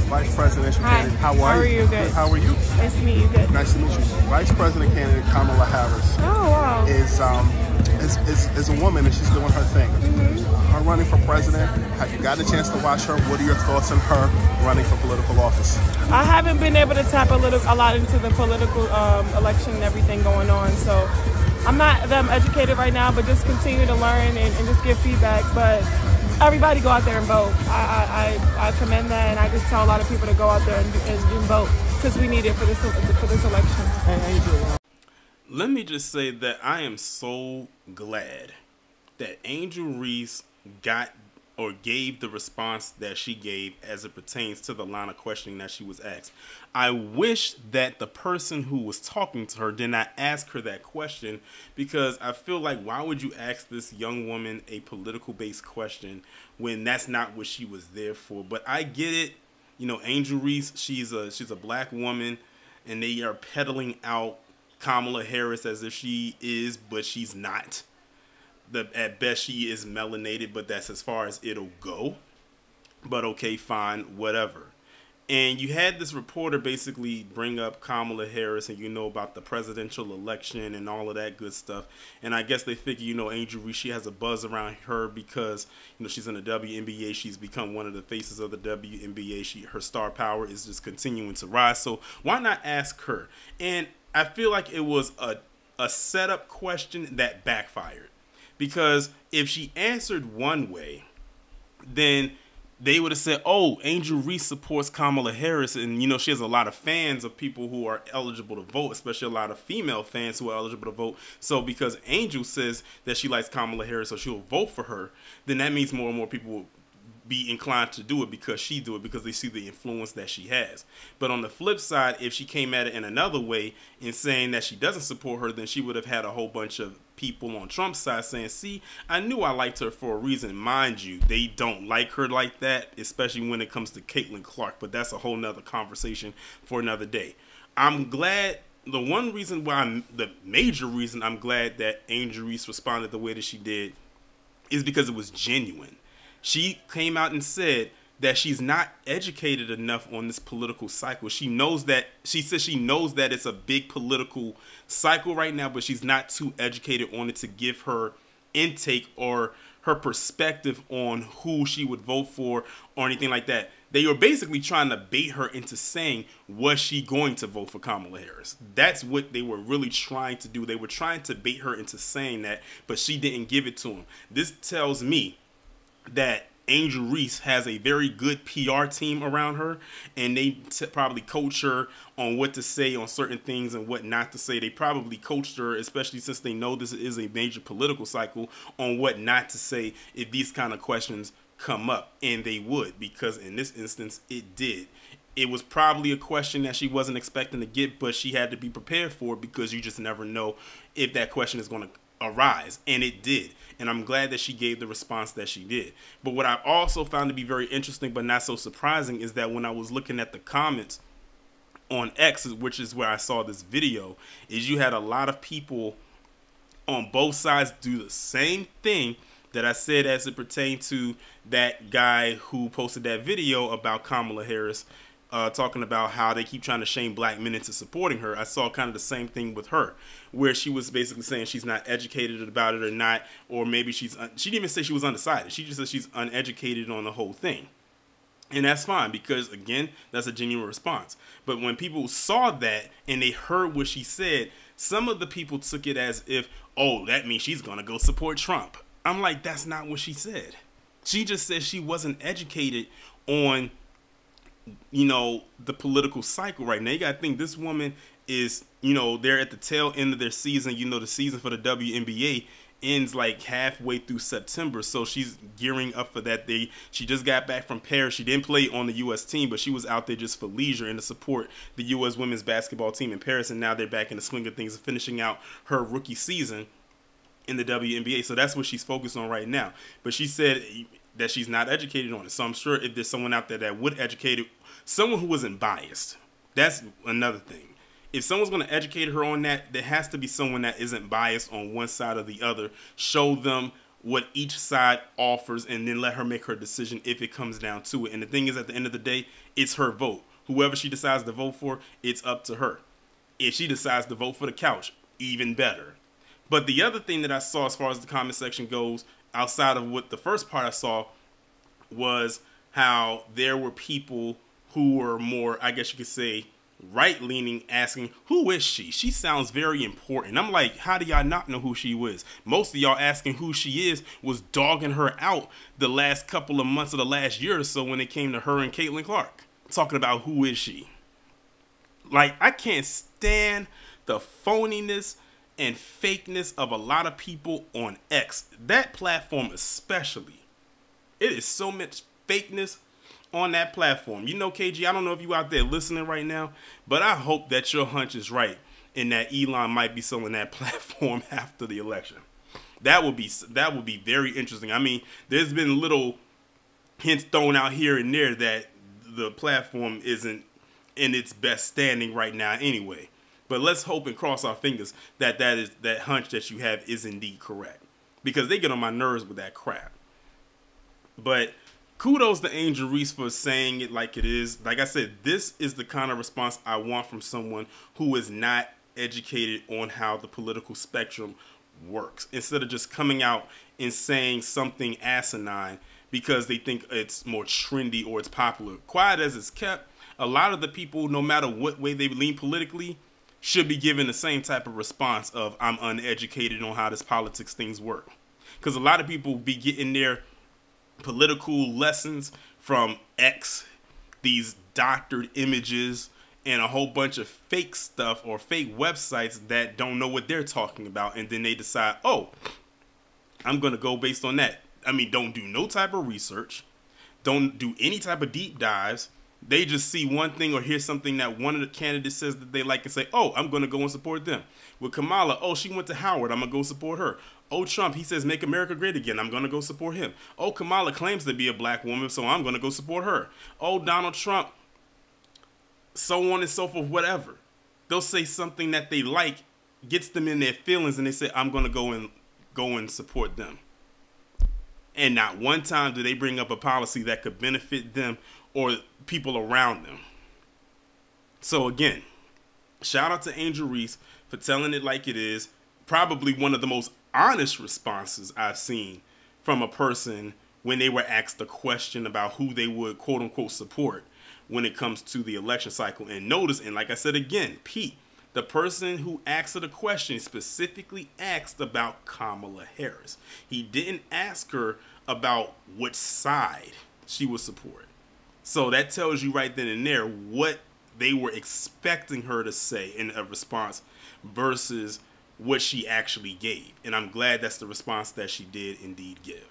Vice Presidential candidate. How are you? Good. How are you? Nice to meet you. Good. Nice to meet you. Vice President candidate Kamala Harris Oh, wow. is a woman, and she's doing her thing. Her running for president. Have you gotten a chance to watch her? What are your thoughts on her running for political office? I haven't been able to tap a lot into the political election and everything going on, so I'm not that educated right now, but just continue to learn and just give feedback. But everybody go out there and vote. I commend that, and I just tell a lot of people to go out there and vote because we need it for this election. Angel. Let me just say that I am so glad that Angel Reese got or gave the response that she gave as it pertains to the line of questioning that she was asked. I wish that the person who was talking to her did not ask her that question, because I feel like, why would you ask this young woman a political based question when that's not what she was there for? But I get it. You know, Angel Reese, she's a black woman, and they are peddling out Kamala Harris as if she is, but she's not. At best, she is melanated, but that's as far as it'll go. But okay, fine, whatever. And you had this reporter basically bring up Kamala Harris, and you know about the presidential election and all of that good stuff. And I guess they figure, you know, Angel Reese, she has a buzz around her because, you know, she's in the WNBA. She's become one of the faces of the WNBA. Her star power is just continuing to rise. So why not ask her? And I feel like it was a setup question that backfired. Because if she answered one way, then they would have said, oh, Angel Reese supports Kamala Harris. And, you know, she has a lot of fans of people who are eligible to vote, especially a lot of female fans who are eligible to vote. So because Angel says that she likes Kamala Harris, so she'll vote for her, then that means more and more people will be inclined to do it because she do it, because they see the influence that she has. But on the flip side, if she came at it in another way in saying that she doesn't support her, then she would have had a whole bunch of people on Trump's side saying, see, I knew I liked her for a reason. Mind you, they don't like her like that, especially when it comes to Caitlin Clark, but that's a whole nother conversation for another day. I'm glad, the major reason I'm glad that Angel Reese responded the way that she did is because it was genuine. She came out and said that she's not educated enough on this political cycle. She knows that, she says she knows that it's a big political cycle right now, but she's not too educated on it to give her intake or her perspective on who she would vote for or anything like that. They were basically trying to bait her into saying, was she going to vote for Kamala Harris? That's what they were really trying to do. They were trying to bait her into saying that, but she didn't give it to them. This tells me that Angel Reese has a very good PR team around her, and they probably coach her on what to say on certain things and what not to say. They probably coached her, especially since they know this is a major political cycle, on what not to say if these kind of questions come up. And they would, because in this instance, it did. It was probably a question that she wasn't expecting to get, but she had to be prepared for it, because you just never know if that question is going to arise, and it did. And I'm glad that she gave the response that she did. But what I also found to be very interesting but not so surprising is that when I was looking at the comments on X, which is where I saw this video, is you had a lot of people on both sides do the same thing that I said as it pertained to that guy who posted that video about Kamala Harris, talking about how they keep trying to shame black men into supporting her. I saw kind of the same thing with her, where she was basically saying she's not educated about it or not, or maybe she didn't even say she was undecided. She just said she's uneducated on the whole thing. And that's fine, because again, that's a genuine response. But when people saw that and they heard what she said, some of the people took it as if, oh, that means she's going to go support Trump. I'm like, that's not what she said. She just said she wasn't educated on, you know, the political cycle right now. You got to think, this woman is, you know, they're at the tail end of their season. You know, the season for the WNBA ends like halfway through September, so she's gearing up for that. She just got back from Paris. She didn't play on the U.S. team, but she was out there just for leisure and to support the U.S. women's basketball team in Paris, and now they're back in the swing of things, finishing out her rookie season in the WNBA. So that's what she's focused on right now. But she said that she's not educated on it. So I'm sure if there's someone out there that would educate it, someone who wasn't biased, that's another thing. If someone's going to educate her on that, there has to be someone that isn't biased on one side or the other. Show them what each side offers and then let her make her decision if it comes down to it. And the thing is, at the end of the day, it's her vote. Whoever she decides to vote for, it's up to her. If she decides to vote for the couch, even better. But the other thing that I saw as far as the comment section goes, outside of what the first part I saw, was how there were people who were more, I guess you could say, right-leaning, asking, who is she? She sounds very important. I'm like, how do y'all not know who she is? Most of y'all asking who she is was dogging her out the last couple of months of the last year or so when it came to her and Caitlin Clark. Talking about who is she? Like, I can't stand the phoniness and fakeness of a lot of people on X. That platform especially. It is so much fakeness on that platform. You know, KG, I don't know if you out there listening right now, but I hope that your hunch is right and that Elon might be selling that platform after the election. That would be very interesting. I mean, there's been little hints thrown out here and there that the platform isn't in its best standing right now anyway. But let's hope and cross our fingers that that hunch that you have is indeed correct, because they get on my nerves with that crap. But kudos to Angel Reese for saying it like it is. Like I said, this is the kind of response I want from someone who is not educated on how the political spectrum works. Instead of just coming out and saying something asinine because they think it's more trendy or it's popular. Quiet as it's kept, a lot of the people, no matter what way they lean politically, should be given the same type of response of, I'm uneducated on how this politics things work. Because a lot of people be getting their political lessons from X, these doctored images, and a whole bunch of fake stuff or fake websites that don't know what they're talking about, and then they decide, oh, I'm going to go based on that. I mean, don't do no type of research, don't do any type of deep dives. They just see one thing or hear something that one of the candidates says that they like and say, oh, I'm going to go and support them. With Kamala, oh, she went to Howard, I'm going to go support her. Oh, Trump, he says make America great again, I'm going to go support him. Oh, Kamala claims to be a black woman, so I'm going to go support her. Oh, Donald Trump, so on and so forth, whatever. They'll say something that they like, gets them in their feelings, and they say, I'm going to go and support them. And not one time do they bring up a policy that could benefit them or people around them. So again, shout out to Angel Reese for telling it like it is. Probably one of the most honest responses I've seen from a person when they were asked a question about who they would quote unquote support when it comes to the election cycle. And notice, and like I said again, Pete, the person who asked her the question specifically asked about Kamala Harris. He didn't ask her about which side she would support. So that tells you right then and there what they were expecting her to say in a response versus what she actually gave. And I'm glad that's the response that she did indeed give.